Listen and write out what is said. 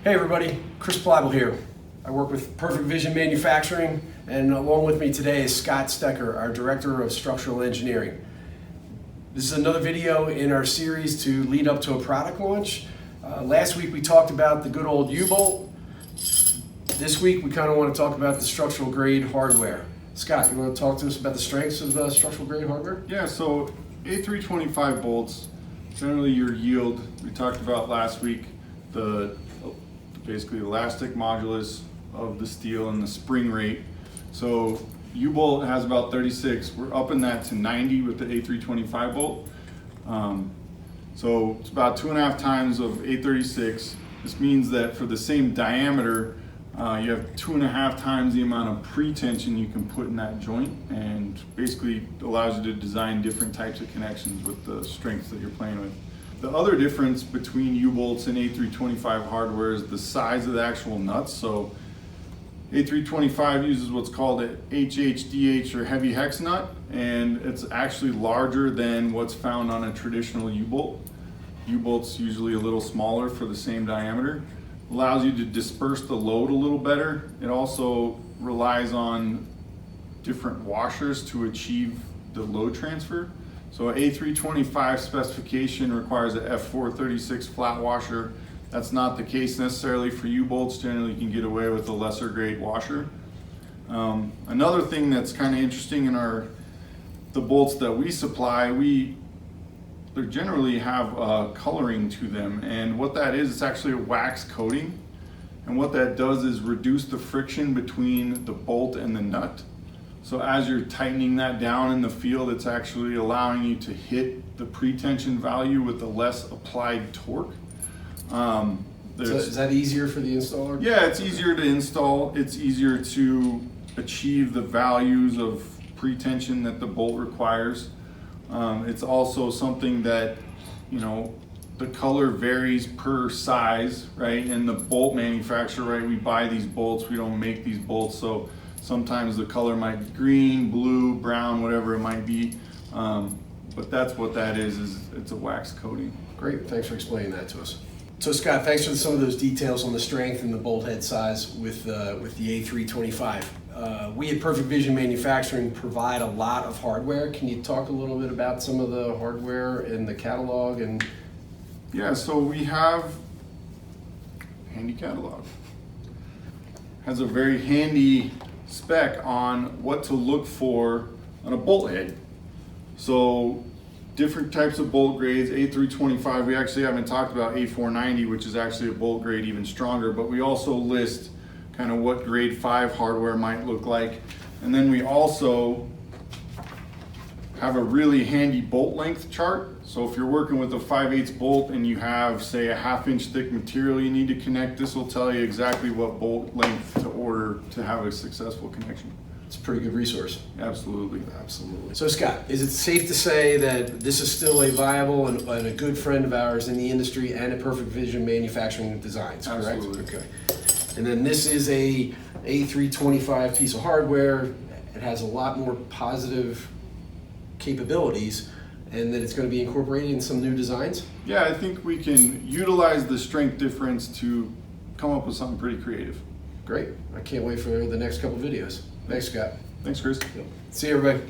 Hey everybody, Chris Plybel here. I work with Perfect Vision Manufacturing, and along with me today is Scott Stecker, our Director of Structural Engineering. This is another video in our series to lead up to a product launch. Last week we talked about the good old U-bolt. This week we kind of want to talk about the structural grade hardware. Scott, you want to talk to us about the strengths of structural grade hardware? Yeah, so A325 bolts, generally your yield, we talked about last week, basically the elastic modulus of the steel and the spring rate. So U-bolt has about 36. We're upping that to 90 with the A325 bolt. So it's about 2.5 times of A36. This means that for the same diameter, you have 2.5 times the amount of pre-tension you can put in that joint, and basically allows you to design different types of connections with the strengths that you're playing with. The other difference between U-bolts and A325 hardware is the size of the actual nuts. So A325 uses what's called a HHDH or heavy hex nut, and it's actually larger than what's found on a traditional U-bolt. U-bolt's usually a little smaller for the same diameter. Allows you to disperse the load a little better. It also relies on different washers to achieve the load transfer. So A325 specification requires a F436 flat washer. That's not the case necessarily for U-bolts. Generally you can get away with a lesser grade washer. Another thing that's kind of interesting in the bolts that we supply, they generally have coloring to them, and what that is, it's actually a wax coating, and what that does is reduce the friction between the bolt and the nut. So as you're tightening that down in the field, it's actually allowing you to hit the pre-tension value with a less applied torque. So is that easier for the installer? Yeah, it's easier to install. It's easier to achieve the values of pre-tension that the bolt requires. It's also something that, the color varies per size, right? And the bolt manufacturer, right, we buy these bolts, we don't make these bolts, so sometimes the color might be green, blue, brown, whatever it might be. But that's what that is it's a wax coating. Great, thanks for explaining that to us. So Scott, thanks for some of those details on the strength and the bolt head size with the A325. We at Perfect Vision Manufacturing provide a lot of hardware. Can you talk a little bit about some of the hardware in the catalog? Yeah, so we have handy catalog. Has a very handy spec on what to look for on a bolt head. So different types of bolt grades, A325, we actually haven't talked about A490, which is actually a bolt grade even stronger, but we also list kind of what grade 5 hardware might look like. And then we also have a really handy bolt length chart. So if you're working with a 5/8 bolt and you have, say, a 1/2 inch thick material you need to connect, this will tell you exactly what bolt length to order to have a successful connection. It's a pretty good resource. Absolutely. Absolutely. So Scott, is it safe to say that this is still a viable and a good friend of ours in the industry and at Perfect Vision Manufacturing Designs, correct? Absolutely. Okay. And then this is a A325 piece of hardware. It has a lot more positive capabilities, and that it's going to be incorporated in some new designs? Yeah, I think we can utilize the strength difference to come up with something pretty creative. Great. I can't wait for the next couple videos. Thanks, Scott. Thanks, Chris. See you, everybody.